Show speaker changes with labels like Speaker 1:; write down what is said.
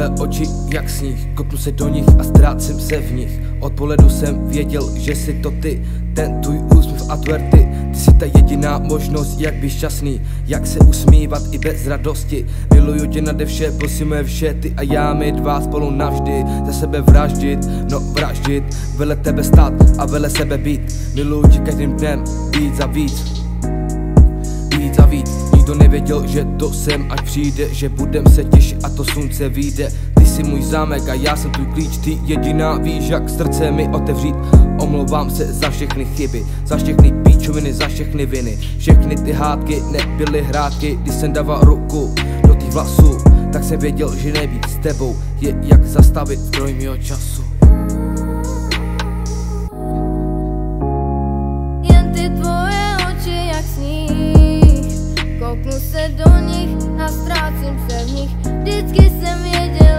Speaker 1: Tvoje oči jak sníh, kopnu se do nich a ztrácím se v nich. Od pohledu jsem věděl, že jsi to ty, ten tvůj úsměv a tvrdy. Ty jsi ta jediná možnost, jak být šťastný, jak se usmívat i bez radosti. Miluju tě nade vše, prosím moje vše, ty a já, my dva spolu navždy. Za sebe vraždit, no vraždit, vele tebe stát a vele sebe být. Miluju tě každým dnem, víc a víc, víc a víc. Nikdo nevěděl, že to sem až přijde, že budem se těšit a to slunce vyjde. Ty jsi můj zámek a já jsem tvůj klíč, ty jediná víš, jak srdce mi otevřít. Omlouvám se za všechny chyby, za všechny píčoviny, za všechny viny. Všechny ty hádky nebyly hrátky, když jsem dával ruku do těch vlasů, tak jsem věděl, že nebýt s tebou je jak zastavit stroj mýho času.
Speaker 2: Jen ty tvoje oči jak sníh, kouknu se do nich a ztrácím se v nich. Vždycky jsem věděl,